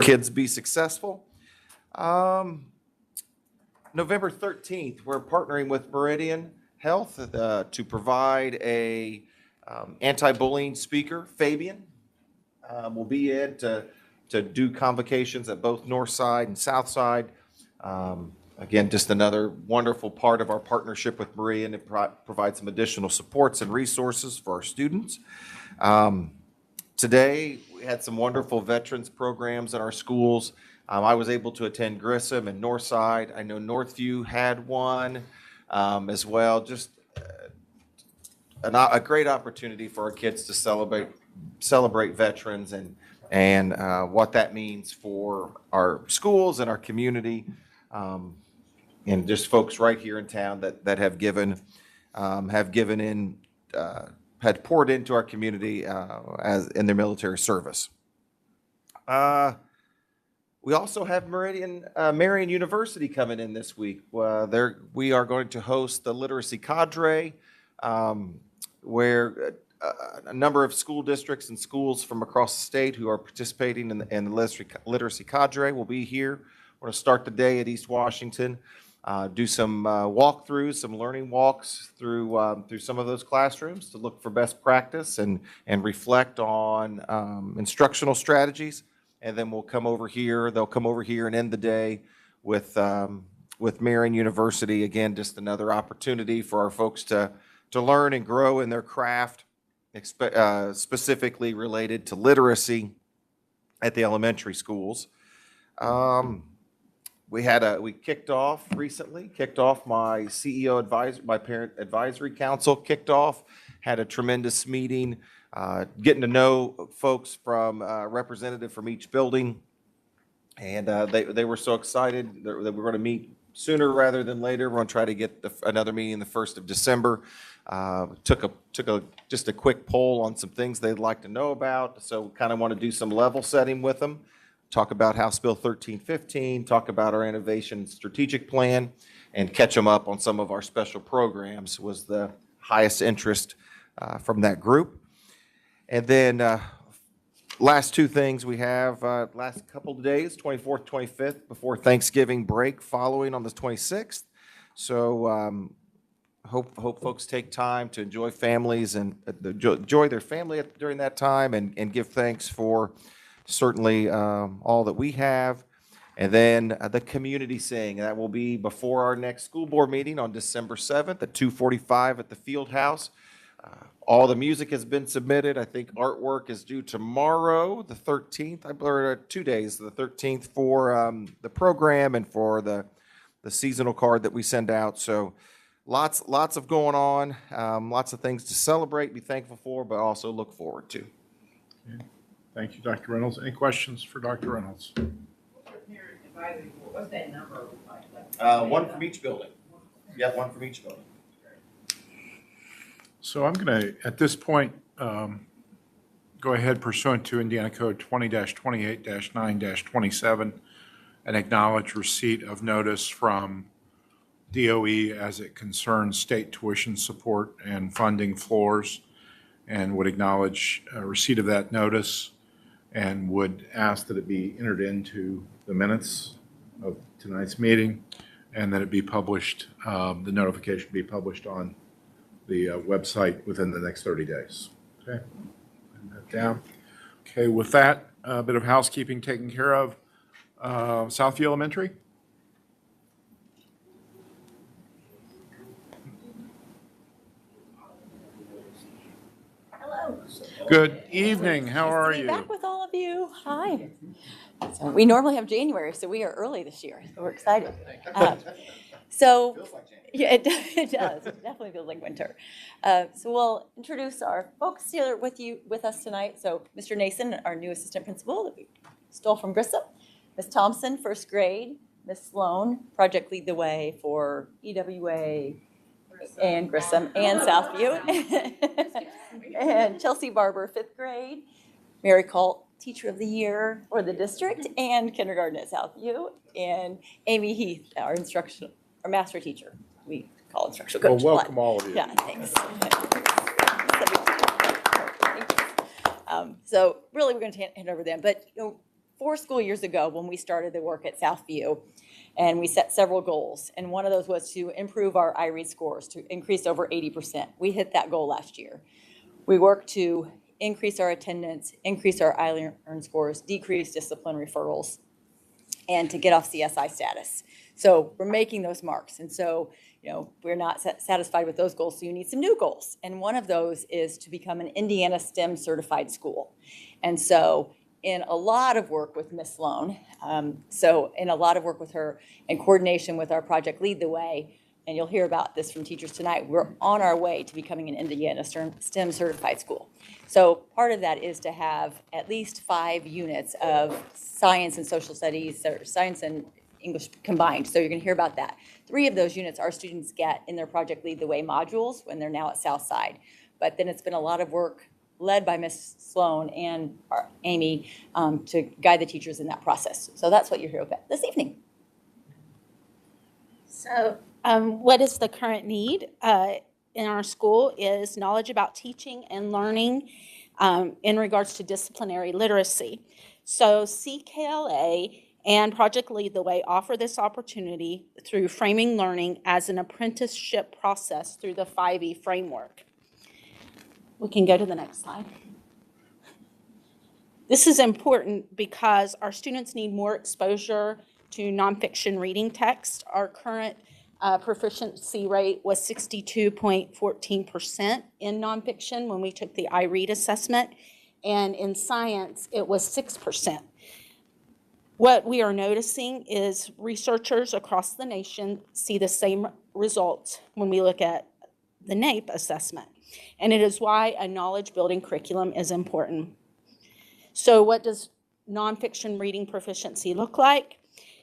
kids be successful. November 13th, we're partnering with Meridian Health to provide a anti-bullying speaker. Fabian will be in to do convocations at both North Side and South Side. Again, just another wonderful part of our partnership with Meridian to provide some additional supports and resources for our students. Today, we had some wonderful veterans programs in our schools. I was able to attend Grissom and Northside. I know Northview had one as well. Just a great opportunity for our kids to celebrate veterans and what that means for our schools and our community, and just folks right here in town that have had poured into our community as in their military service. We also have Marian University coming in this week. We are going to host the literacy cadre, where a number of school districts and schools from across the state who are participating in the literacy cadre will be here. We're going to start the day at East Washington, do some walkthroughs, some learning walks through some of those classrooms to look for best practice and reflect on instructional strategies. And then we'll come over here. They'll come over here and end the day with Marian University. Again, just another opportunity for our folks to learn and grow in their craft, specifically related to literacy at the elementary schools. We kicked off my CEO advisor, my parent advisory council kicked off, had a tremendous meeting, getting to know folks from representative from each building. And they were so excited that we're going to meet sooner rather than later. We're going to try to get another meeting the 1st of December. Took just a quick poll on some things they'd like to know about. So kind of want to do some level setting with them. Talk about House Bill 1315, talk about our innovation strategic plan, and catch them up on some of our special programs was the highest interest from that group. And then last two things we have, last couple of days, 24th, 25th, before Thanksgiving break, following on the 26th. So hope folks take time to enjoy families and enjoy their family during that time and give thanks for certainly all that we have. And then the community sing, that will be before our next school board meeting on December 7th at 2:45 at the Field House. All the music has been submitted. I think artwork is due tomorrow, the 13th, or 2 days, the 13th for the program and for the seasonal card that we send out. So lots of going on, lots of things to celebrate, be thankful for, but also look forward to. Okay. Thank you, Dr. Reynolds. Any questions for Dr. Reynolds? What was that number? One from each building. Yeah, one from each building. So I'm going to, at this point, go ahead pursuant to Indiana Code 20-28-9-27 and acknowledge receipt of notice from DOE as it concerns state tuition support and funding floors, and would acknowledge receipt of that notice and would ask that it be entered into the minutes of tonight's meeting and that it be published, the notification be published on the website within the next 30 days. Okay, put that down. Okay, with that, a bit of housekeeping taken care of. Southview Elementary. Hello. Good evening. How are you? Back with all of you. Hi. So we normally have January, so we are early this year. So we're excited. Yeah, it does. It definitely feels like winter. So we'll introduce our folks here with us tonight. So Mr. Nason, our new assistant principal that we stole from Grissom. Ms. Thompson, first grade. Ms. Sloan, project lead the way for EWA and Grissom and Southview. And Chelsea Barber, fifth grade. Mary Colt, teacher of the year for the district and kindergarten at Southview. And Amy Heath, our master teacher. We call instructional coach. Well, welcome all of you. Yeah, thanks. So really, we're going to hand over them. But 4 school years ago when we started the work at Southview, and we set several goals. And one of those was to improve our iRead scores to increase over 80%. We hit that goal last year. We worked to increase our attendance, increase our iLearn scores, decrease discipline referrals, and to get off CSI status. So we're making those marks. And so, we're not satisfied with those goals, so you need some new goals. And one of those is to become an Indiana STEM certified school. And so in a lot of work with Ms. Sloan, in a lot of work with her in coordination with our project Lead the Way, and you'll hear about this from teachers tonight, we're on our way to becoming an Indiana STEM certified school. So part of that is to have at least 5 units of science and social studies, or science and English combined. So you're going to hear about that. 3 of those units our students get in their Project Lead the Way modules when they're now at Southside. But then it's been a lot of work led by Ms. Sloan and Amy to guide the teachers in that process. So that's what you're here about this evening. So what is the current need in our school is knowledge about teaching and learning in regards to disciplinary literacy. So CKLA and Project Lead the Way offer this opportunity through framing learning as an apprenticeship process through the 5E framework. We can go to the next slide. This is important because our students need more exposure to nonfiction reading text. Our current proficiency rate was 62.14% in nonfiction when we took the iRead assessment, and in science it was 6%. What we are noticing is researchers across the nation see the same results when we look at the NAEP assessment, and it is why a knowledge-building curriculum is important. So what does nonfiction reading proficiency look like?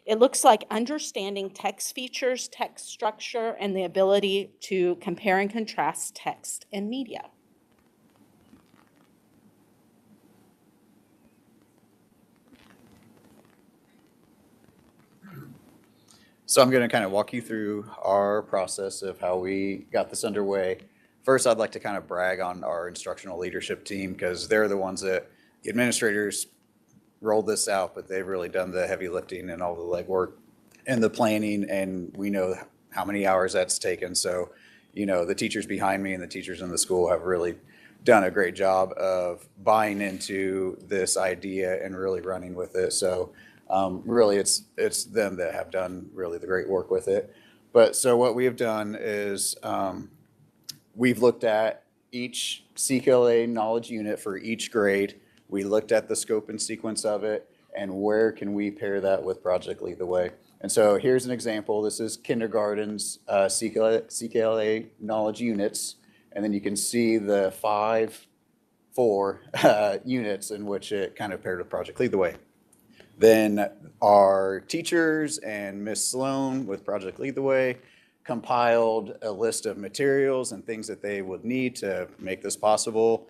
It looks like understanding text features, text structure, and the ability to compare and contrast text and media. So I'm going to kind of walk you through our process of how we got this underway. First, I'd like to kind of brag on our instructional leadership team because they're the ones that the administrators rolled this out, but they've really done the heavy lifting and all the legwork and the planning, and we know how many hours that's taken. So, the teachers behind me and the teachers in the school have really done a great job of buying into this idea and really running with it. So really it's them that have done really the great work with it. But so what we have done is we've looked at each CKLA knowledge unit for each grade. We looked at the scope and sequence of it and where can we pair that with Project Lead the Way. And so here's an example. This is kindergarten's CKLA knowledge units. And then you can see the 4 units in which it kind of paired with Project Lead the Way. Then our teachers and Ms. Sloan with Project Lead the Way compiled a list of materials and things that they would need to make this possible,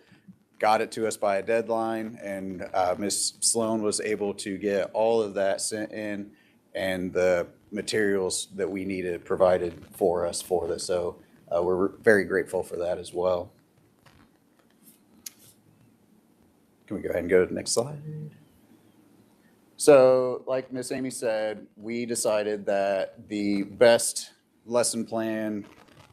got it to us by a deadline, and Ms. Sloan was able to get all of that sent in and the materials that we needed provided for us for this. So we're very grateful for that as well. Can we go ahead and go to the next slide? So like Miss Amy said, we decided that the best lesson plan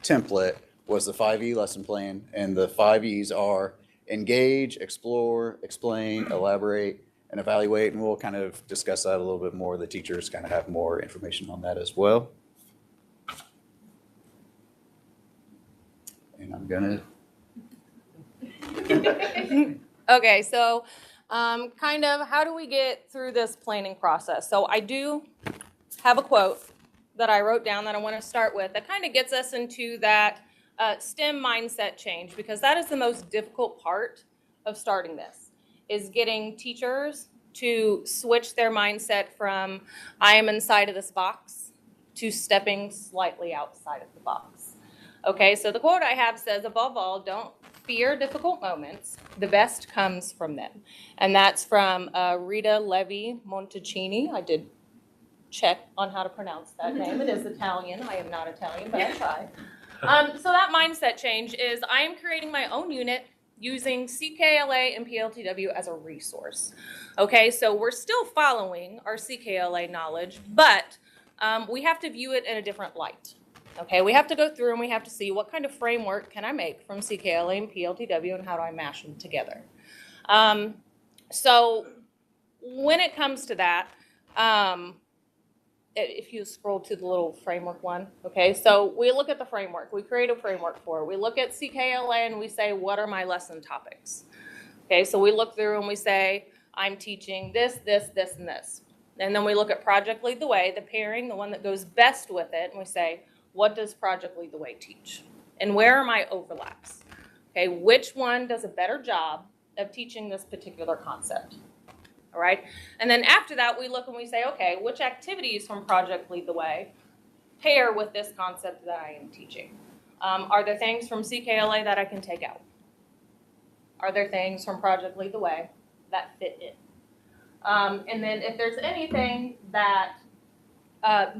template was the 5E lesson plan, and the 5 E's are engage, explore, explain, elaborate, and evaluate, and we'll kind of discuss that a little bit more. The teachers kind of have more information on that as well. And I'm gonna... Okay, so kind of how do we get through this planning process? So I do have a quote that I wrote down that I want to start with that kind of gets us into that STEM mindset change, because that is the most difficult part of starting this, is getting teachers to switch their mindset from I am inside of this box to stepping slightly outside of the box. Okay, so the quote I have says, above all, don't fear difficult moments. The best comes from them. And that's from Rita Levi Montalcini. I did check on how to pronounce that name. It is Italian. I am not Italian, but I tried. So that mindset change is I am creating my own unit using CKLA and PLTW as a resource. Okay, so we're still following our CKLA knowledge, but we have to view it in a different light. Okay, we have to go through and we have to see what kind of framework can I make from CKLA and PLTW and how do I mash them together. So when it comes to that, if you scroll to the little framework one, okay, so we look at the framework, we create a framework for it. We look at CKLA and we say, what are my lesson topics? Okay, so we look through and we say, I'm teaching this, this, this, and this. And then we look at Project Lead the Way, the pairing, the one that goes best with it, and we say, what does Project Lead the Way teach? And where are my overlaps? Okay, which one does a better job of teaching this particular concept? All right, and then after that, we look and we say, okay, which activities from Project Lead the Way pair with this concept that I am teaching? Are there things from CKLA that I can take out? Are there things from Project Lead the Way that fit in? And then if there's anything that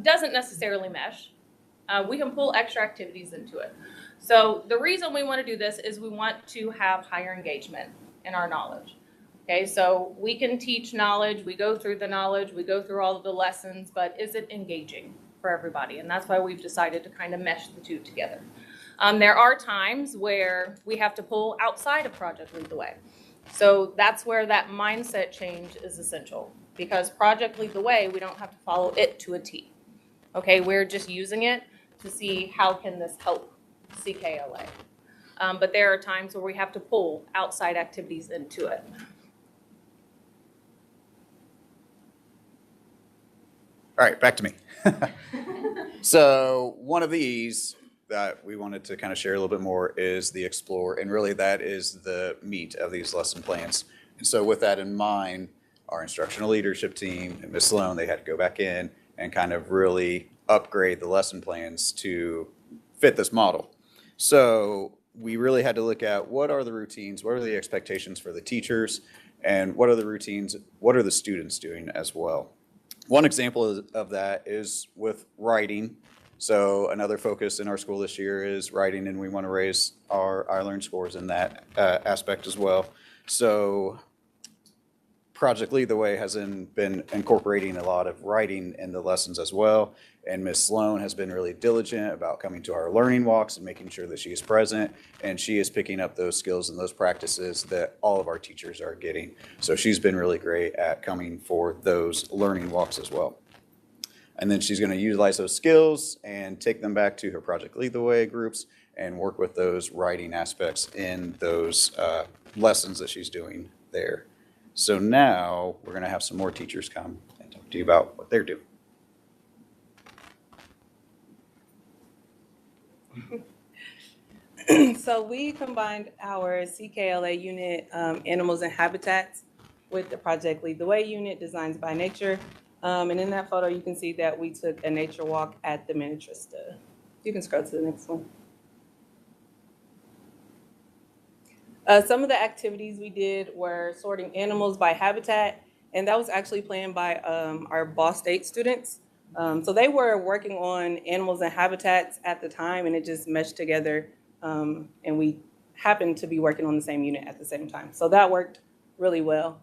doesn't necessarily mesh, we can pull extra activities into it. So the reason we want to do this is we want to have higher engagement in our knowledge. Okay, so we can teach knowledge, we go through the knowledge, we go through all of the lessons, but is it engaging for everybody? And that's why we've decided to kind of mesh the two together. There are times where we have to pull outside of Project Lead the Way. So that's where that mindset change is essential, because Project Lead the Way, we don't have to follow it to a T. Okay, we're just using it to see how can this help CKLA. But there are times where we have to pull outside activities into it. All right, back to me. So one of these that we wanted to kind of share a little bit more is the Explore, and really that is the meat of these lesson plans. And so with that in mind, our instructional leadership team and Ms. Sloan, they had to go back in and kind of really upgrade the lesson plans to fit this model. So we really had to look at what are the routines, what are the expectations for the teachers, and what are the routines, what are the students doing as well. One example of that is with writing. So another focus in our school this year is writing, and we want to raise our iLearn scores in that aspect as well. So Project Lead the Way has been incorporating a lot of writing in the lessons as well. And Ms. Sloan has been really diligent about coming to our learning walks and making sure that she is present. And she is picking up those skills and those practices that all of our teachers are getting. So she's been really great at coming for those learning walks as well. And then she's going to utilize those skills and take them back to her Project Lead the Way groups and work with those writing aspects in those lessons that she's doing there. So now we're going to have some more teachers come and talk to you about what they're doing. So we combined our CKLA unit, Animals and Habitats, with the Project Lead the Way unit, Designs by Nature. And in that photo, you can see that we took a nature walk at the Minnetrista. You can scroll to the next one. Some of the activities we did were sorting animals by habitat, and that was actually planned by our Ball State students. So they were working on animals and habitats at the time, and it just meshed together, and we happened to be working on the same unit at the same time. So that worked really well.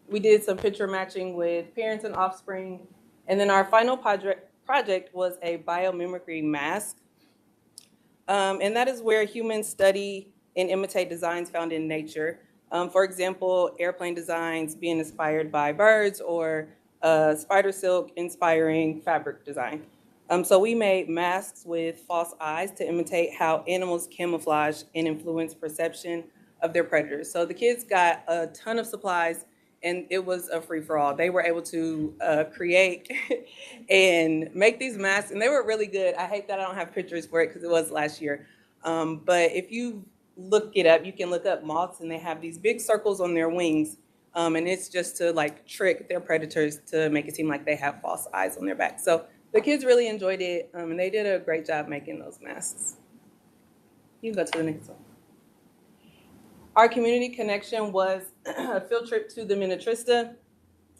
We did some picture matching with parents and offspring, and then our final project was a biomimicry mask. And that is where humans study and imitate designs found in nature. For example, airplane designs being inspired by birds, or spider silk inspiring fabric design. So we made masks with false eyes to imitate how animals camouflage and influence perception of their predators. So the kids got a ton of supplies, and it was a free-for-all. They were able to create and make these masks, and they were really good. I hate that I don't have pictures for it because it was last year. But if you look it up, you can look up moths, and they have these big circles on their wings, and it's just to like trick their predators to make it seem like they have false eyes on their back. So the kids really enjoyed it, and they did a great job making those masks. You can go to the next one. Our community connection was a field trip to the Minnetrista,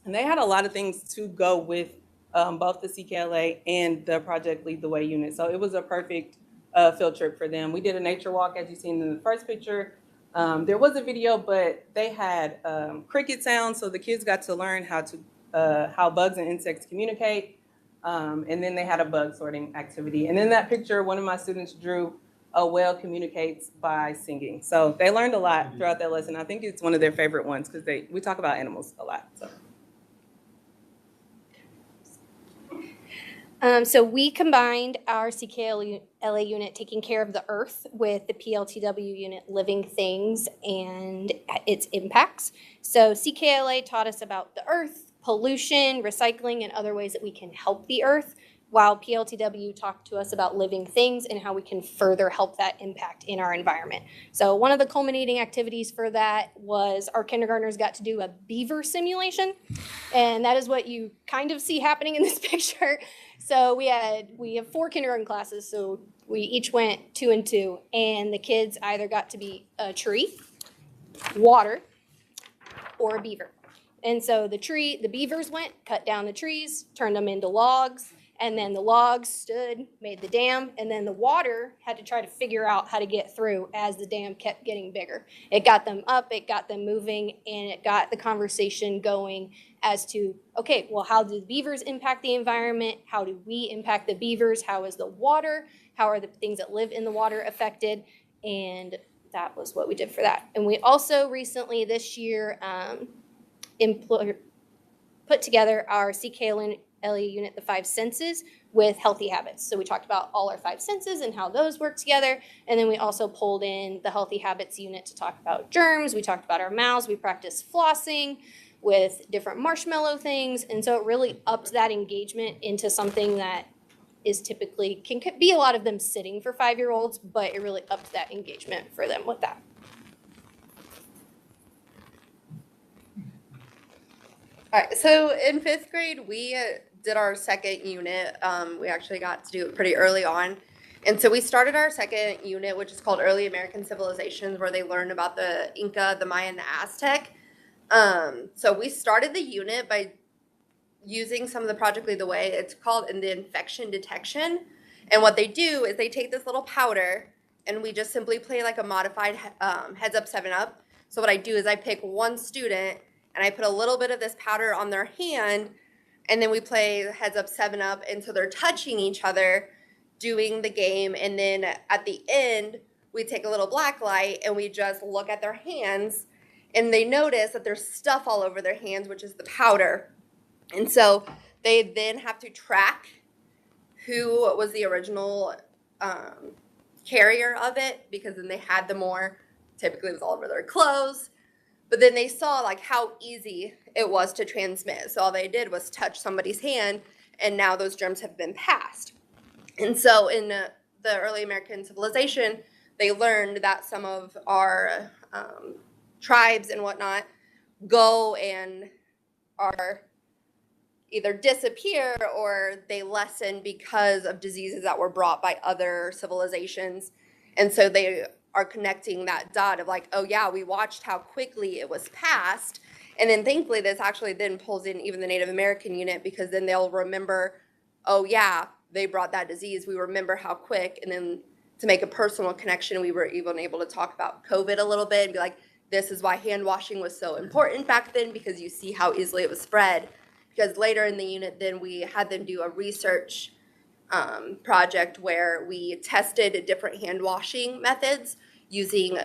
and they had a lot of things to go with both the CKLA and the Project Lead the Way unit. So it was a perfect field trip for them. We did a nature walk, as you've seen in the first picture. There was a video, but they had cricket sounds, so the kids got to learn how bugs and insects communicate. And then they had a bug sorting activity. And in that picture, one of my students drew a whale communicates by singing. So they learned a lot throughout that lesson. I think it's one of their favorite ones because we talk about animals a lot. So. So we combined our CKLA unit taking care of the earth with the PLTW unit living things and its impacts. So CKLA taught us about the earth, pollution, recycling, and other ways that we can help the earth, while PLTW talked to us about living things and how we can further help that impact in our environment. So one of the culminating activities for that was our kindergartners got to do a beaver simulation, and that is what you kind of see happening in this picture. So we have 4 kindergarten classes, so we each went 2 and 2, and the kids either got to be a tree, water, or a beaver. And so the beavers went, cut down the trees, turned them into logs, and then the logs stood, made the dam, and then the water had to try to figure out how to get through as the dam kept getting bigger. It got them up, it got them moving, and it got the conversation going as to, okay, well, how do the beavers impact the environment? How do we impact the beavers? How is the water? How are the things that live in the water affected? And that was what we did for that. And we also recently this year put together our CKLA unit, the 5 senses, with healthy habits. So we talked about all our 5 senses and how those work together. And then we also pulled in the healthy habits unit to talk about germs. We talked about our mouths. We practiced flossing with different marshmallow things. And so it really upped that engagement into something that is typically, can be a lot of them sitting for 5-year-olds, but it really upped that engagement for them with that. All right, so in 5th grade, we did our 2nd unit. We actually got to do it pretty early on. And so we started our 2nd unit, which is called Early American Civilizations, where they learned about the Inca, the Maya, and the Aztec. So we started the unit by using some of the Project Lead the Way. It's called in the infection detection. And what they do is they take this little powder, and we just simply play like a modified heads up 7-up. So what I do is I pick one student, and I put a little bit of this powder on their hand, and then we play heads up 7-up, and so they're touching each other doing the game. And then at the end, we take a little black light and we just look at their hands, and they notice that there's stuff all over their hands, which is the powder. And so they then have to track who was the original carrier of it, because then they had the more, typically it was all over their clothes. But then they saw like how easy it was to transmit. So all they did was touch somebody's hand, and now those germs have been passed. And so in the early American civilization, they learned that some of our tribes and whatnot go and are either disappear or they lessen because of diseases that were brought by other civilizations. And so they are connecting that dot of like, oh yeah, we watched how quickly it was passed. And then thankfully this actually then pulls in even the Native American unit, because then they'll remember, oh yeah, they brought that disease. We remember how quick. And then to make a personal connection, we were even able to talk about COVID a little bit and be like, this is why hand washing was so important back then, because you see how easily it was spread. Because later in the unit, then we had them do a research project where we tested different hand washing methods using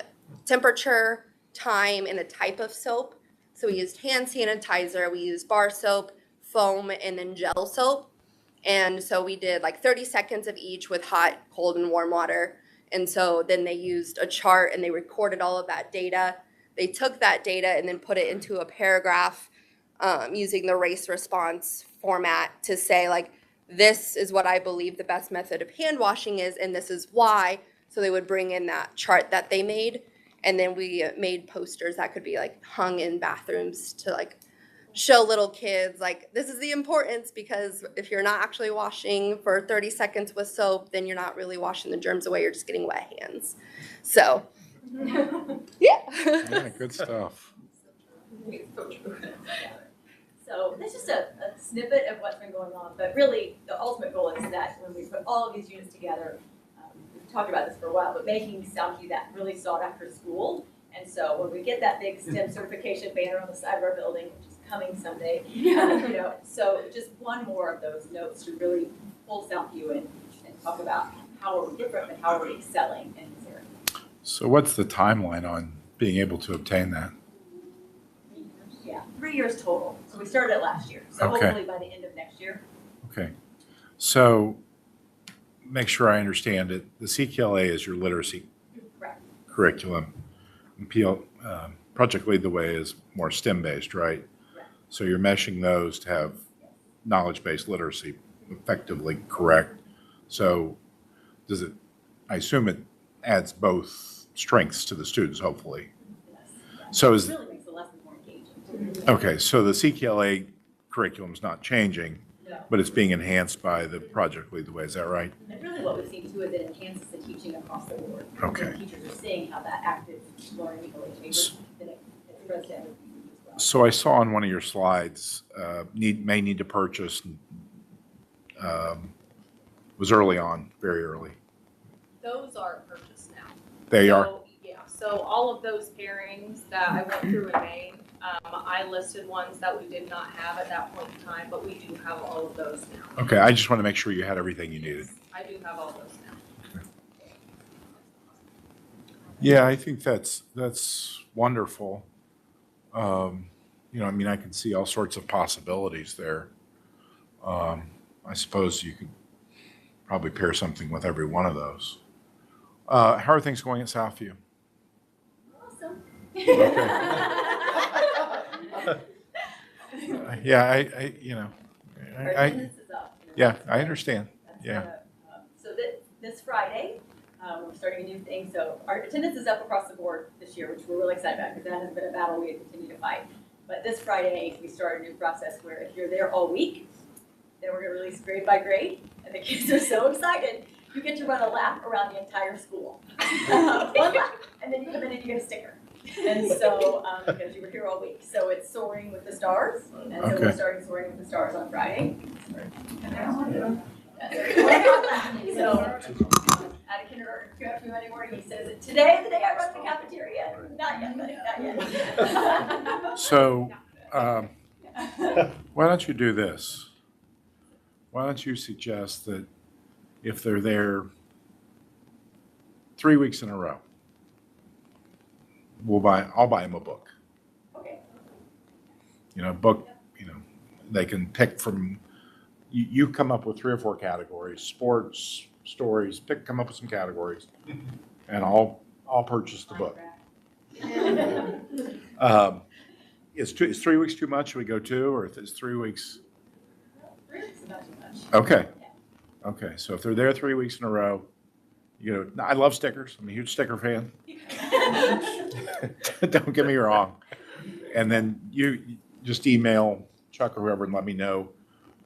temperature, time, and a type of soap. So we used hand sanitizer, we used bar soap, foam, and then gel soap. And so we did like 30 seconds of each with hot, cold, and warm water. And so then they used a chart and they recorded all of that data. They took that data and then put it into a paragraph using the race response format to say like, this is what I believe the best method of hand washing is, and this is why. So they would bring in that chart that they made, and then we made posters that could be like hung in bathrooms to like show little kids like, this is the importance, because if you're not actually washing for 30 seconds with soap, then you're not really washing the germs away, you're just getting wet hands. So yeah. Yeah, good stuff. So that's just a snippet of what's been going on, but really the ultimate goal is that when we put all of these units together, talked about this for a while, but making Southview that really sought after school. And so when we get that big STEM certification banner on the side of our building, which is coming someday, so just one more of those notes to really pull Southview in and talk about how are we different and how are we excelling in this area. So what's the timeline on being able to obtain that? Yeah, 3 years total. So we started it last year. So Okay. hopefully by the end of next year. Okay. So make sure I understand it. The CKLA is your literacy Correct. curriculum. And Project Lead the Way is more STEM-based, right? Correct. So you're meshing those to have knowledge-based literacy effectively correct. So does it, I assume it adds both strengths to the students, hopefully. Yes. So It is, really makes the lesson more engaging. okay, so the CKLA curriculum's not changing, No. but it's being enhanced by the Project Lead the Way, is that right? And really what we've seen too is it enhances the teaching across the board. Okay. And teachers are seeing how that active learning really changes, then it spreads to other pieces as well. So I saw on one of your slides, may need to purchase, was early on, very early. Those are purchased now. They are, So, yeah, so all of those pairings that I went through in May, I listed ones that we did not have at that point in time, but we do have all of those now. okay, I just want to make sure you had everything you needed. I do have all those now. Yeah, I think that's wonderful. I mean, I can see all sorts of possibilities there. I suppose you could probably pair something with every one of those. How are things going at Southview? Awesome. Yeah, Our I attendance is up. yeah, I understand. That's, Yeah. So this Friday, we're starting a new thing. So our attendance is up across the board this year, which we're really excited about because that has been a battle we continue to fight. But this Friday, we start a new process where if you're there all week, then we're going to release grade by grade. And the kids are so excited. You get to run a lap around the entire school. One lap. And then you come in and you get a sticker. And so, because you were here all week. So it's Soaring with the Stars. And so we're Okay. starting Soaring with the Stars on Friday. So, out of kindergarten, if you have Monday morning, he says, today, the day I run the cafeteria. Not yet, buddy, not yet. So, why don't you do this? Why don't you suggest that if they're there 3 weeks in a row, I'll buy them a book. Okay. Book, they can pick from, you come up with 3 or 4 categories, sports, stories, come up with some categories, and I'll purchase the book. Is 3 weeks too much? Should we go 2, or if it's 3 weeks? 3 weeks is not too much. Okay. Okay, so if they're there 3 weeks in a row, I love stickers. I'm a huge sticker fan. Don't get me wrong. And then you just email Chuck or whoever and let me know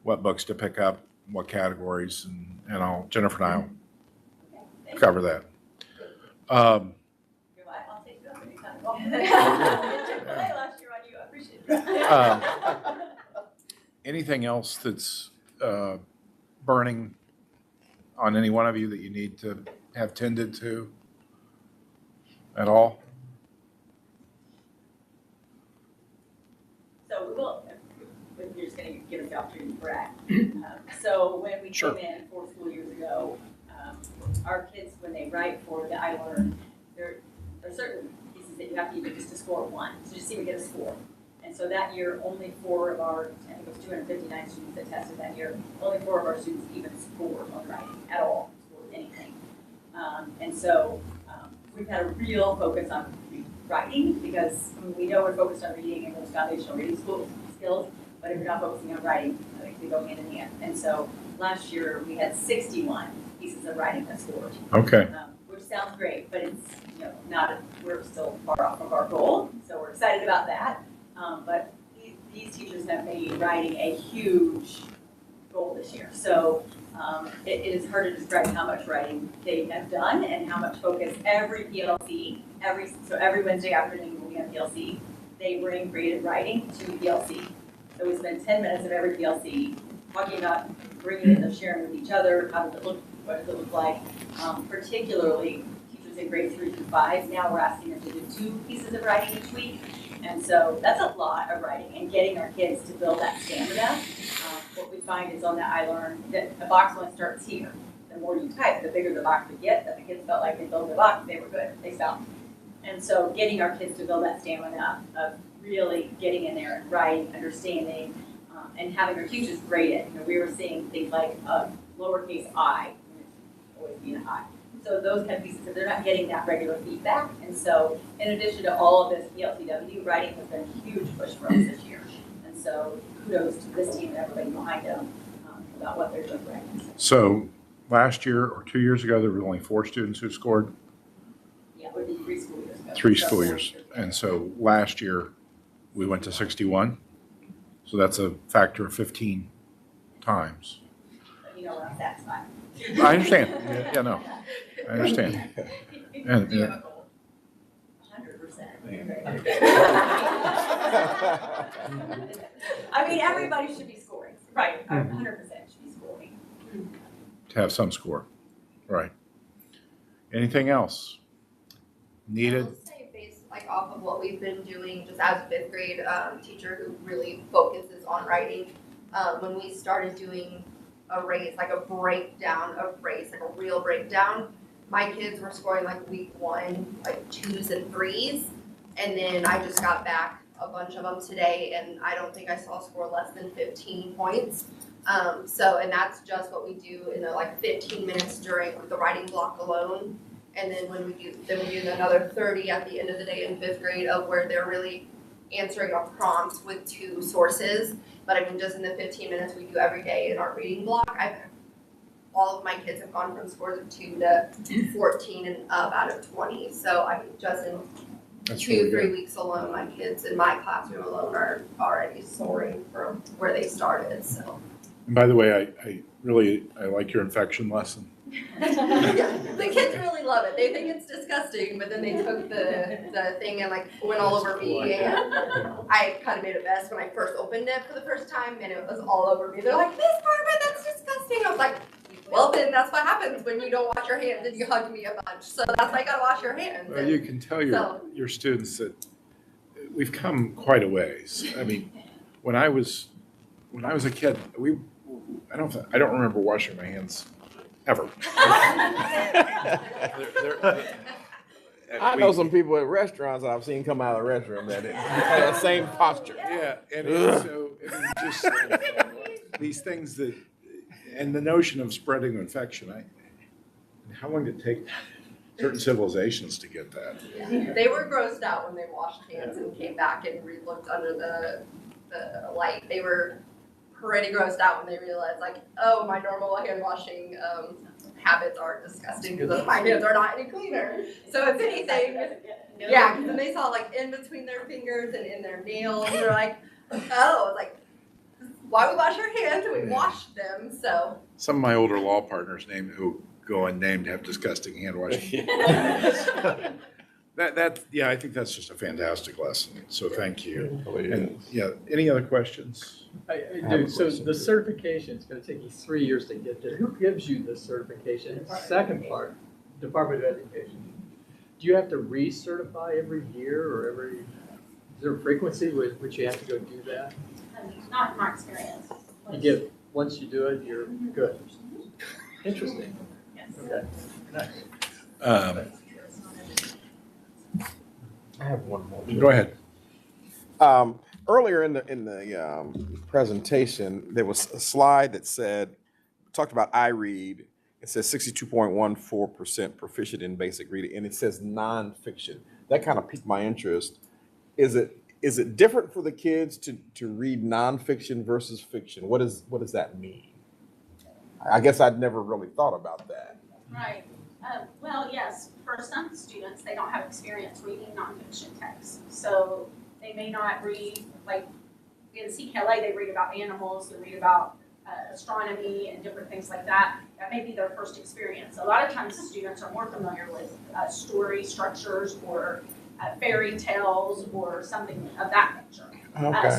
what books to pick up, what categories, and Jennifer and I'll cover that. I'll take you up anytime. Chick-fil-A last year on you, I appreciate that. Anything else that's burning on any one of you that you need to have tended to at all? So we will, you're just going to give us the opportunity to brag. So when we Sure. came in 4 school years ago, our kids, when they write for the I Learn, there are certain pieces that you have to even just to score 1, so just even get a score. And so that year, only 4 of our, I think it was 259 students that tested that year, only 4 of our students even scored on writing at all, scored anything. And so we've had a real focus on writing because we know we're focused on reading and those foundational reading skills, but if you're not focusing on writing, I think they go hand in hand. And so last year we had 61 pieces of writing that scored. Okay. Which sounds great, but it's we're still far off of our goal, so we're excited about that. But these teachers have made writing a huge goal this year. So it is hard to describe how much writing they have done and how much focus every PLC, every Wednesday afternoon when we have PLC, they bring creative writing to PLC. So we spend 10 minutes of every PLC talking about bringing it and sharing with each other. How does it look? What does it look like? particularly teachers in grades 3 through 5. Now we're asking them to do 2 pieces of writing each week. And so that's a lot of writing and getting our kids to build that stamina. What we find is on that I learned that the box one starts here. The more you type, the bigger the box would get. That the kids felt like they built the box, they were good, they stopped. And so getting our kids to build that stamina of really getting in there and writing, understanding, and having our teachers grade it. You know, we were seeing things like lowercase I, always being an I. So those kind of pieces, they're not getting that regular feedback. And so in addition to all of this PLTW, writing has been a huge push for us this year. And so kudos to this team and everybody behind them about what they're doing right now. So last year or 2 years ago, there were only 4 students who scored. Yeah, it would be 3 school years ago. 3 school years. And so last year, we went to 61. So that's a factor of 15 times. But you know, we're not satisfied. I understand. Yeah, no, I understand. And, Do you have a goal? 100%. I mean, everybody should be scoring, right? 100% should be scoring. to have some score. Right. Anything else? Needed? I will say based off of what we've been doing just as a 5th grade teacher who really focuses on writing, when we started doing a race, like a breakdown of race, like a real breakdown, my kids were scoring week 1, 2s and 3s. And then I just got back a bunch of them today, and I don't think I saw a score less than 15 points. And that's just what we do in the 15 minutes during the writing block alone. And then we do another 30 at the end of the day in 5th grade of where they're really answering our prompts with 2 sources. But I mean, just in the 15 minutes we do every day in our reading block, all of my kids have gone from scores of 2 to 14 and up out of 20. So I mean, just in That's 2, really 3 good. weeks alone, my kids in my classroom alone are already soaring from where they started. So. And by the way, I like your infection lesson. Yeah, the kids really love it. They think it's disgusting, but then they took the thing and went all over me, and I kind of made a mess when I first opened it for the first time, and it was all over me. They're like, "Miss Barbara, that's disgusting." I was like, "Well, then that's what happens when you don't wash your hands and you hug me a bunch. So that's why you gotta wash your hands." Well, you can tell your students that we've come quite a ways. I mean, when I was a kid, I don't remember washing my hands ever. I know some people at restaurants I've seen come out of the restroom that have the same posture. Yeah, and so I mean, just these things that, and the notion of spreading infection. How long did it take certain civilizations to get that? They were grossed out when they washed hands and came back and looked under the light. They were pretty grossed out when they realized, oh, my normal hand washing habits are disgusting because my hands are not any cleaner. So if anything, yeah, because then they saw in between their fingers and in their nails, and they're like, oh, why we wash our hands and we wash them. So Some of my older law partners who go unnamed have disgusting hand washing. I think that's just a fantastic lesson. So thank you. And any other questions? I do. So the certification is going to take you 3 years to get there. Who gives you the certification? Second part, Department of Education. Do you have to recertify every year or is there a frequency with which you have to go do that? Not in my experience. Once you do it, you're good. Interesting. Yes. Okay, nice. I have one more. Go ahead. Earlier in the presentation, there was a slide that talked about iRead. It says 62.14% proficient in basic reading, and it says nonfiction. That kind of piqued my interest. Is it different for the kids to read nonfiction versus fiction? What does that mean? I guess I'd never really thought about that. Right. Well, yes, for some students, they don't have experience reading nonfiction texts. So they may not read, in CKLA, they read about animals, they read about astronomy and different things like that. That may be their first experience. A lot of times students are more familiar with story structures or fairy tales or something of that nature.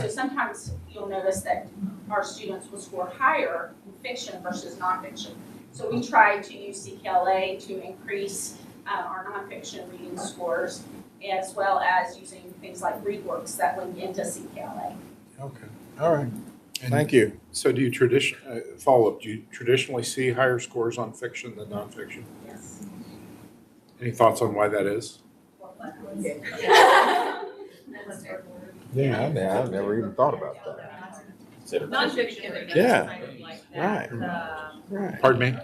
So sometimes you'll notice that our students will score higher in fiction versus nonfiction. So we tried to use CKLA to increase our nonfiction reading scores, as well as using things like ReadWorks that link into CKLA. Okay, all right. And Thank you. So do you follow-up, do you traditionally see higher scores on fiction than nonfiction? Yes. Any thoughts on why that is? Yeah, I've never even thought about that. Nonfiction reading Yeah. is kind of like that. Right. Pardon me?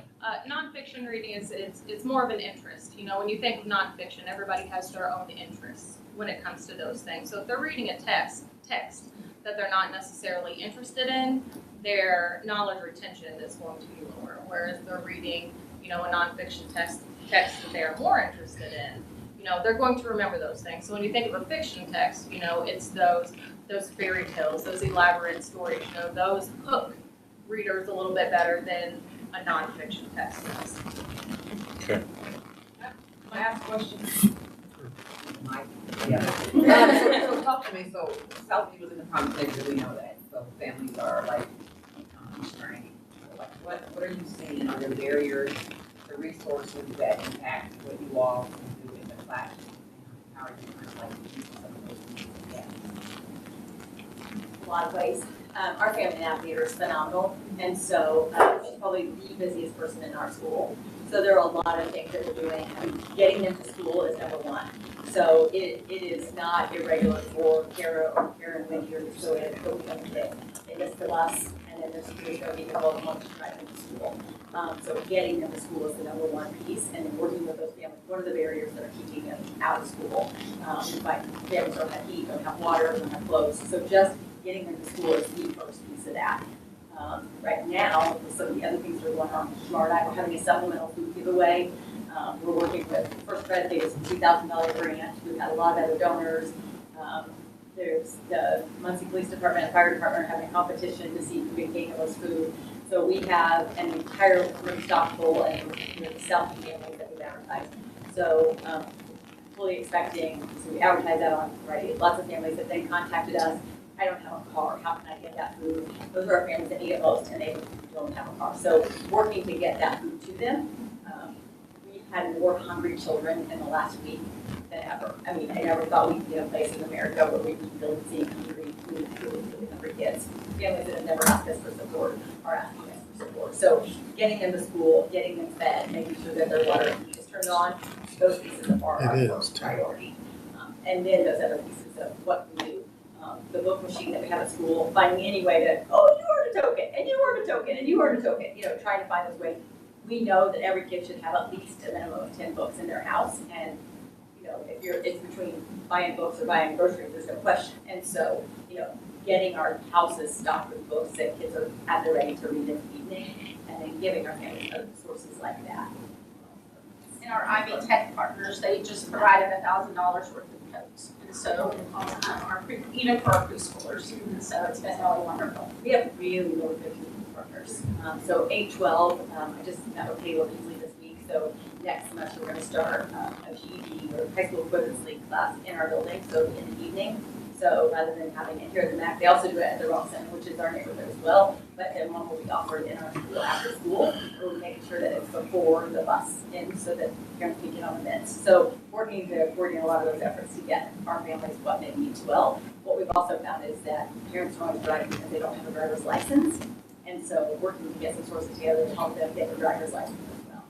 Nonfiction reading it's more of an interest. You know, when you think of nonfiction, everybody has their own interests when it comes to those things. So if they're reading a text that they're not necessarily interested in, their knowledge retention is going to be lower. Whereas they're reading, you know, a nonfiction text that they're more interested in, you know, they're going to remember those things. So when you think of a fiction text, you know, it's those fairy tales, those elaborate stories, you know, those hook readers a little bit better than a nonfiction text does. Okay. Last question. Mike? Yeah. So talk to me, so Southview was in the conversation, we know that, so families are like, constrained. So like, what are you seeing, are there barriers, the resources that impact what you all can do in the classroom? How are you kind of like using some of those things? Yeah. A lot of ways. Our family navigator is phenomenal, and so she's probably the busiest person in our school. So there are a lot of things that we're doing. I mean, getting them to school is number one. So it is not irregular for Kara or Karen when you're so in a young kid. They miss the bus, and then there's going to be involved in to drive them to school. So getting them to school is the number one piece, and then working with those families. What are the barriers that are keeping them out of school? Like families don't have heat, don't have water, don't have clothes. So just getting them to school is the first piece of that. Right now, with some of the other things that are going on, Smart Eye, we're having a supplemental food giveaway. We're working with First Credit, they have a $2,000 grant. We've had a lot of other donors. There's the Muncie Police Department and Fire Department are having a competition to see who can gain the most food. So we have an entire room stock full, and we're the South families that we've advertised. So fully expecting, so we advertise that on Friday. Lots of families have then contacted us. I don't have a car, how can I get that food? Those are our families that need it most, and they don't have a car. So working to get that food to them. We've had more hungry children in the last week than ever. I mean, I never thought we'd be in a place in America where we'd be really seeing hungry, really hungry kids. Families that have never asked us for support are asking us for support. So getting them to school, getting them fed, making sure that their water heat is turned on, those pieces are our first priority. And then those other pieces of what we do. The book machine that we have at school, finding any way to, oh, you earned a token, and you earned a token, and you earned a token, you know, trying to find those ways. We know that every kid should have at least a minimum of 10 books in their house, and, you know, if it's between buying books or buying groceries, there's no question. And so, you know, getting our houses stocked with books that kids are at the ready to read in the evening, and then giving our families other sources like that. And our Ivy Tech partners, they just provided $1,000 worth of coats. And so, even for our preschoolers, and so it's been really wonderful. We have really good partners. So 8-12, I just met with Taylor Beasley this week. So next semester, we're going to start a GED or high school equivalence league class in our building, so in the evening. So rather than having it here at the MAC, they also do it at the Rock Center, which is our neighborhood as well. But then one will be offered in our school after school. We're making sure that it's before the bus in so that parents can get on the meds. So working to coordinate a lot of those efforts to get our families what they need as well. What we've also found is that parents are always driving because they don't have a driver's license. And so working to get some sources together to help them get their driver's license as well.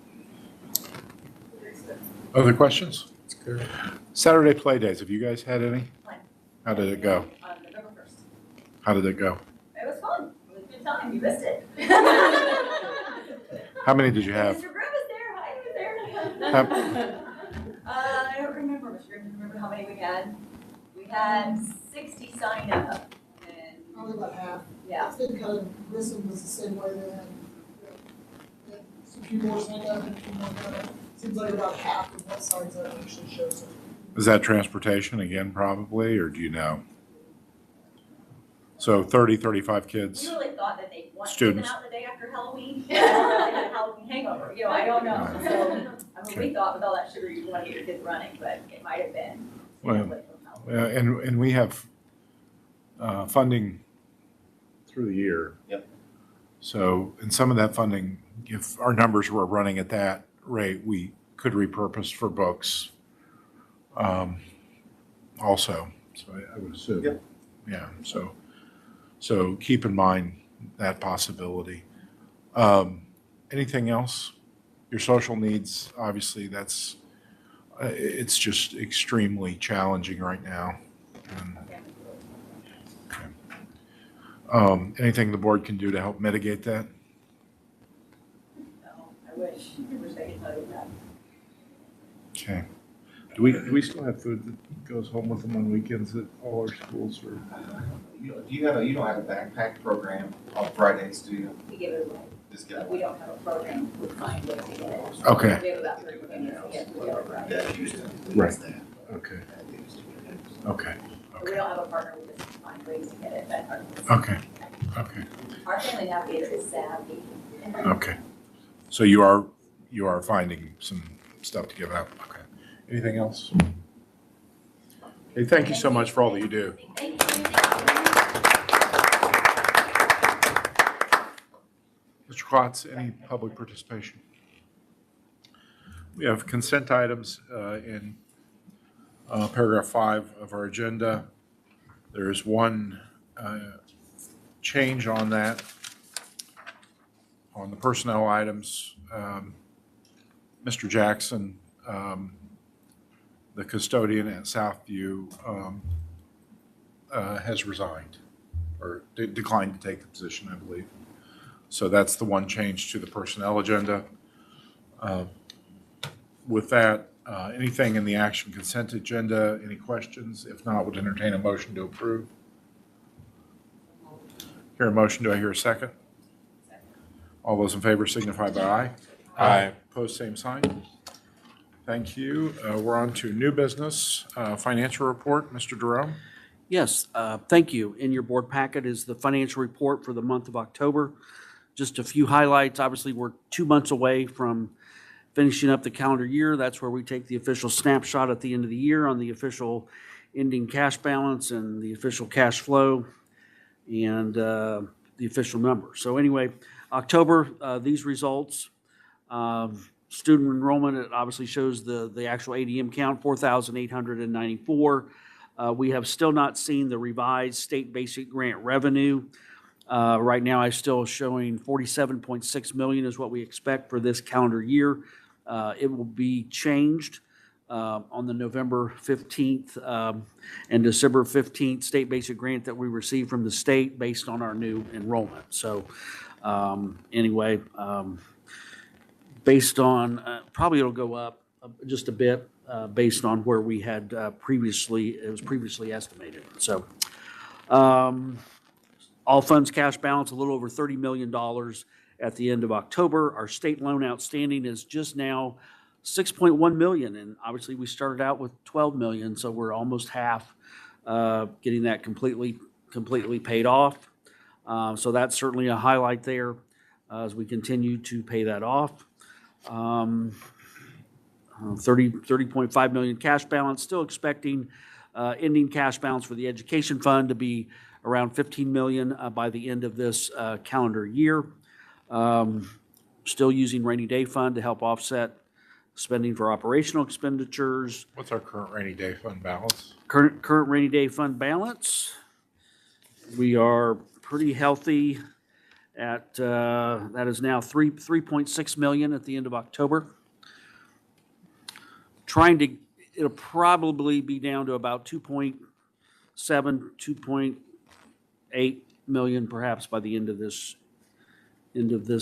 Other questions? Saturday play days, have you guys had any? How did it go? November 1st. How did it go? It was fun. It was a good time. You missed it. How many did you have? Mr. Grimm was there. Hi, he was there. I don't remember, Mr. Grimm. Do you remember how many we had? We had 60 sign up. And Probably about half. yeah. It's been kind of, Grissom was the same way. They had a few more signed up and a few more kind of, seems like about half of what signs up actually shows up. Is that transportation again, probably, or do you know? So 30, 35 kids? We really thought that they wanted to Students. out the day after Halloween. But I don't know if they had a Halloween hangover. You know, I don't know. So, I mean, we thought with all that sugar, you want to get your kids running, but it might have been. Well, and we have funding through the year. Yep. So, and some of that funding if our numbers were running at that rate, we could repurpose for books also. So I would assume. Yep. Yeah, so keep in mind that possibility. Anything else? Your social needs, obviously, that's, it's just extremely challenging right now. Okay. Anything the board can do to help mitigate that? No, I wish they could tell you that. Okay. Do we still have food that goes home with them on weekends at all our schools, or? You don't have a backpack program on Fridays, do you? We give it away. Just get We don't have a program. We find ways to get it. Okay. We have about 30 minutes to get it right. Right. Okay. Okay. We don't have a partner, we just find ways to get it. Okay. Okay. Our family navigator is savvy. Okay. So you are finding some stuff to give out. Okay. Anything else? Okay, thank you so much for all that you do. Mr. Klotz, any public participation? We have consent items in paragraph 5 of our agenda. There is one change on that. On the personnel items, Mr. Jackson, the custodian at Southview, has resigned or declined to take the position, I believe. So that's the one change to the personnel agenda. With that, anything in the action consent agenda, any questions? If not, would entertain a motion to approve. Hear a motion, do I hear a second? All those in favor signify by aye. Aye. Opposed, same sign. Thank you. We're on to new business, financial report. Mr. Jerome? Yes, thank you. In your board packet is the financial report for the month of October. Just a few highlights. Obviously, we're 2 months away from finishing up the calendar year. That's where we take the official snapshot at the end of the year on the official ending cash balance and the official cash flow and the official number. So anyway, October, these results. Student enrollment, it obviously shows the actual ADM count, 4,894. We have still not seen the revised state basic grant revenue. Right now, I'm still showing 47.6 million is what we expect for this calendar year. It will be changed on the November 15th and December 15th state basic grant that we received from the state based on our new enrollment. So anyway, based on, probably it'll go up just a bit based on where we had previously, it was previously estimated. So all funds cash balance, a little over $30 million at the end of October. Our state loan outstanding is just now 6.1 million. And obviously we started out with 12 million. So we're almost half getting that completely paid off. So that's certainly a highlight there as we continue to pay that off. 30.5 million cash balance, still expecting ending cash balance for the education fund to be around 15 million by the end of this calendar year. Still using rainy day fund to help offset spending for operational expenditures. What's our current rainy day fund balance? Current rainy day fund balance, we are pretty healthy at, that is now 3.6 million at the end of October. It'll probably be down to about 2.7, 2.8 million perhaps by the end of this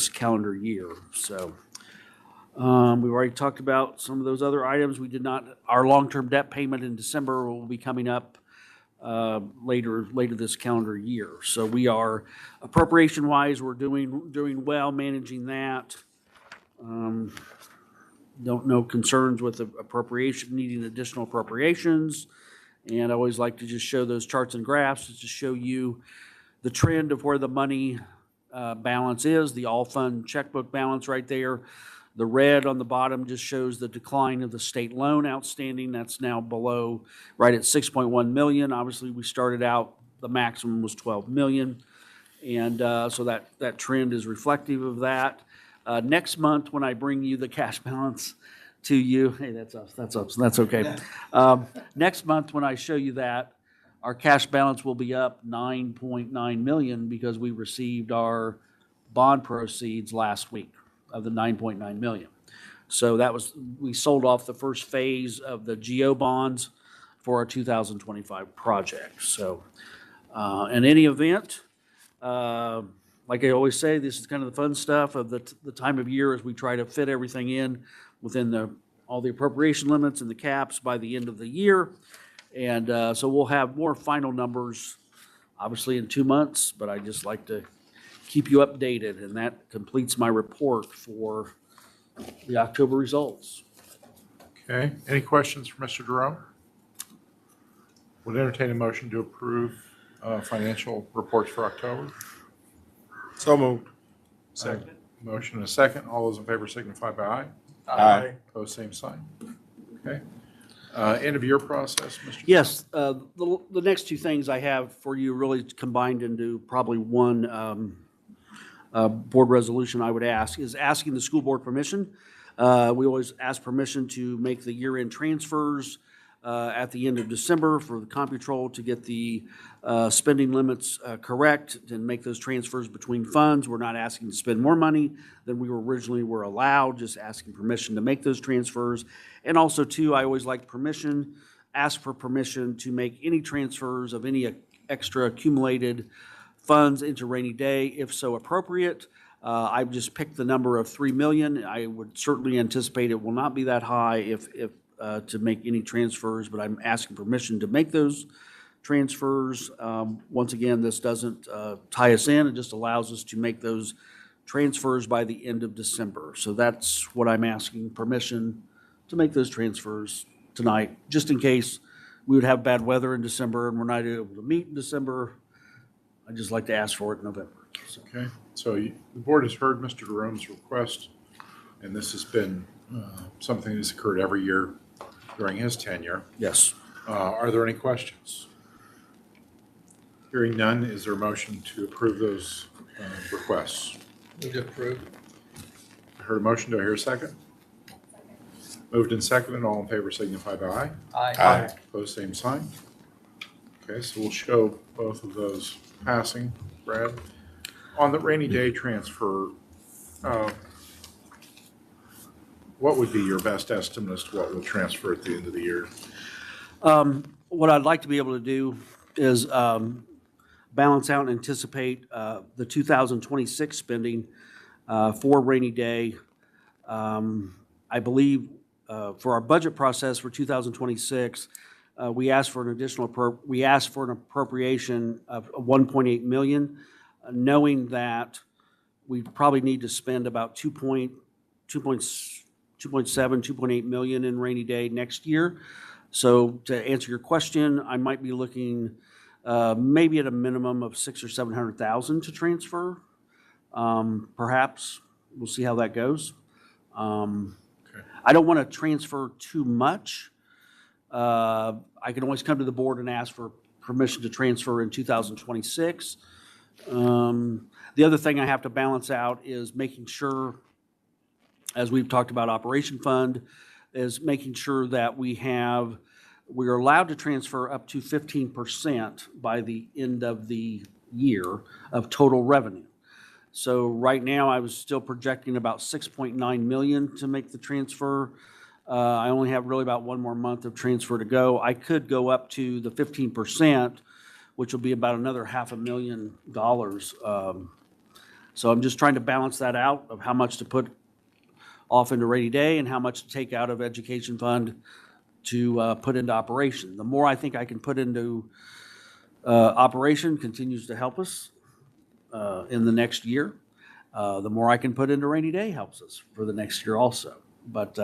calendar year. So we've already talked about some of those other items. We did not, our long-term debt payment in December will be coming up later this calendar year. So we are, appropriation-wise, we're doing well managing that. No concerns with the appropriation, needing additional appropriations. And I always like to just show those charts and graphs to show you the trend of where the money balance is, the all-fund checkbook balance right there. The red on the bottom just shows the decline of the state loan outstanding. That's now below, right at 6.1 million. Obviously, we started out, the maximum was 12 million. And so that trend is reflective of that. Next month, when I bring you the cash balance to you, hey, that's us, that's okay. Next month, when I show you that, our cash balance will be up 9.9 million because we received our bond proceeds last week of the 9.9 million. So that was, we sold off the first phase of the GO bonds for our 2025 project. So in any event, like I always say, this is kind of the fun stuff of the time of year as we try to fit everything in within all the appropriation limits and the caps by the end of the year. And so we'll have more final numbers, obviously in 2 months, but I just like to keep you updated, and that completes my report for the October results. Okay, any questions for Mr. Jerome? Would entertain a motion to approve financial reports for October. So moved. Second. Motion and a second. All those in favor signify by aye. Aye. Opposed, same sign. Okay. End of year process, Mr. Yes, the next two things I have for you really combined into probably one board resolution I would ask is asking the school board permission. We always ask permission to make the year-end transfers at the end of December for the comptroller to get the spending limits correct and make those transfers between funds. We're not asking to spend more money than we originally were allowed, just asking permission to make those transfers. And also, too, I always like ask for permission to make any transfers of any extra accumulated funds into rainy day, if so appropriate. I've just picked the number of 3 million. I would certainly anticipate it will not be that high if to make any transfers, but I'm asking permission to make those transfers. Once again, this doesn't tie us in. It just allows us to make those transfers by the end of December. So that's what I'm asking permission to make those transfers tonight, just in case we would have bad weather in December and we're not able to meet in December. I'd just like to ask for it in November. So. Okay, so the board has heard Mr. Jerome's request, and this has been something that's occurred every year during his tenure. Yes. Are there any questions? Hearing none, is there a motion to approve those requests? Move to approve. I heard a motion. Do I hear a second? Moved and seconded. All in favor signify by aye. Aye. Opposed, same sign. Okay, so we'll show both of those passing. Brad, on the rainy day transfer, what would be your best estimate as to what will transfer at the end of the year? What I'd like to be able to do is balance out and anticipate the 2026 spending for rainy day. I believe for our budget process for 2026, we asked for an appropriation of 1.8 million, knowing that we probably need to spend about 2.7, 2.8 million in rainy day next year. So to answer your question, I might be looking maybe at a minimum of 600,000 or 700,000 to transfer. Perhaps we'll see how that goes. I don't want to transfer too much. I can always come to the board and ask for permission to transfer in 2026. The other thing I have to balance out is making sure, as we've talked about operation fund, is making sure that we're allowed to transfer up to 15% by the end of the year of total revenue. So right now, I was still projecting about 6.9 million to make the transfer. I only have really about one more month of transfer to go. I could go up to the 15%, which will be about another $500,000. So I'm just trying to balance that out of how much to put off into rainy day and how much to take out of education fund to put into operation. The more I think I can put into operation continues to help us in the next year. The more I can put into rainy day helps us for the next year also. But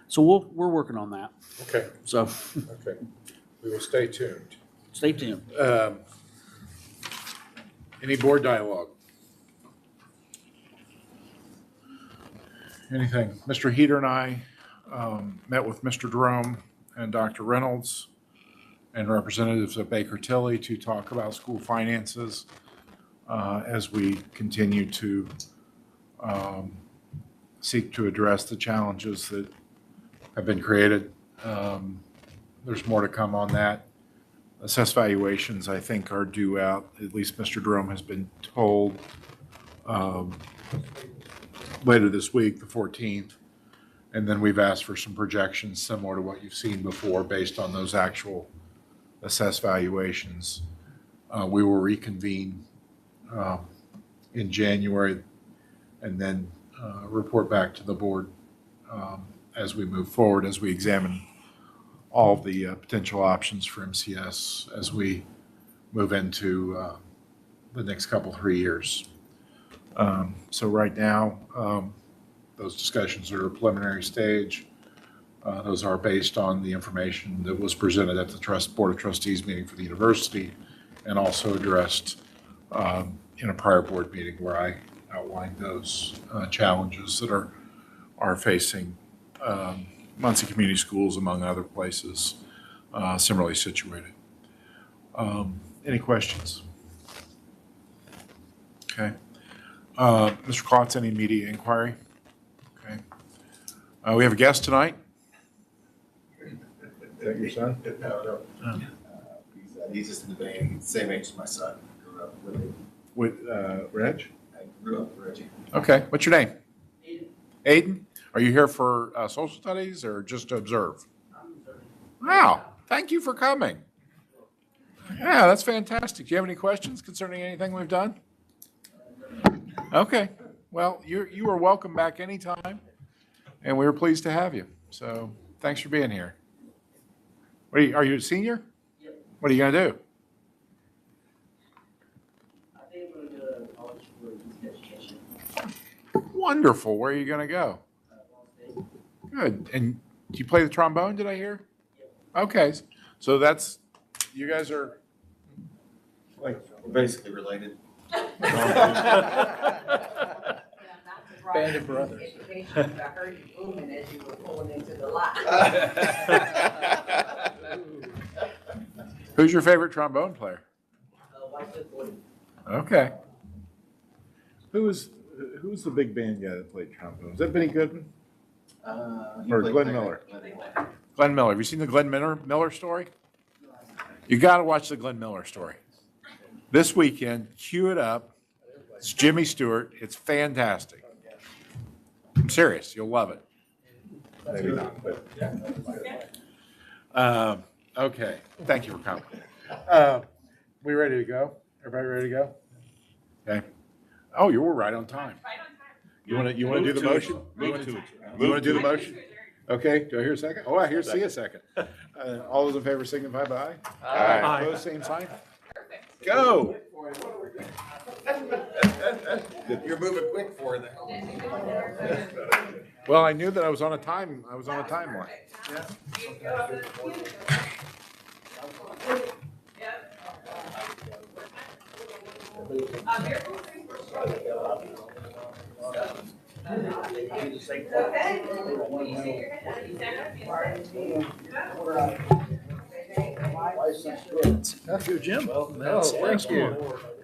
so we're working on that. Okay. So Okay. We will stay tuned. Stay tuned. Any board dialogue? Anything? Mr. Heater and I met with Mr. Jerome and Dr. Reynolds and representatives of Baker Tilly to talk about school finances as we continue to seek to address the challenges that have been created. There's more to come on that. Assess valuations, I think, are due out, at least Mr. Jerome has been told, later this week, the 14th. And then we've asked for some projections similar to what you've seen before based on those actual assessed valuations. We will reconvene in January and then report back to the board as we move forward, as we examine all of the potential options for MCS as we move into the next couple, 3 years. So right now, those discussions are at a preliminary stage. Those are based on the information that was presented at the Board of Trustees meeting for the university and also addressed in a prior board meeting where I outlined those challenges that are facing Muncie Community Schools, among other places similarly situated. Any questions? Okay. Mr. Klotz, any media inquiry? Okay. We have a guest tonight. Is that your son? No. He's just in the band, same age as my son. Grew up with him. With Reg? I grew up with Reggie. Okay. What's your name? Aiden. Aiden? Are you here for social studies or just to observe? Wow. Thank you for coming. Yeah, that's fantastic. Do you have any questions concerning anything we've done? Okay. Well, you are welcome back anytime, and we were pleased to have you. So thanks for being here. Are you a senior? Yep. What are you going to do? I think I'm going to go to college for youth education. Wonderful. Where are you going to go? Good. And do you play the trombone, did I hear? Yep. Okay. So you guys are Like, basically related. Band of brothers. Education, I heard you booming as you were pulling into the lot. Who's your favorite trombone player? Okay. Who's the big band guy that played trombone? Is that Benny Goodman? Or Glenn Miller? Glenn Miller. Have you seen the Glenn Miller story? You got to watch the Glenn Miller story. This weekend, cue it up. It's Jimmy Stewart. It's fantastic. I'm serious. You'll love it. Maybe not, but. Okay. Thank you for coming. We ready to go? Everybody ready to go? Okay. Oh, you were right on time. You want to do the motion? You want to do the motion? Okay. Do I hear a second? Oh, I see a second. All those in favor signify by aye. Aye. Opposed, same sign. Go. You're moving quick for it. Well, I knew that I was on a timeline. Thank you, Jim. Thank you.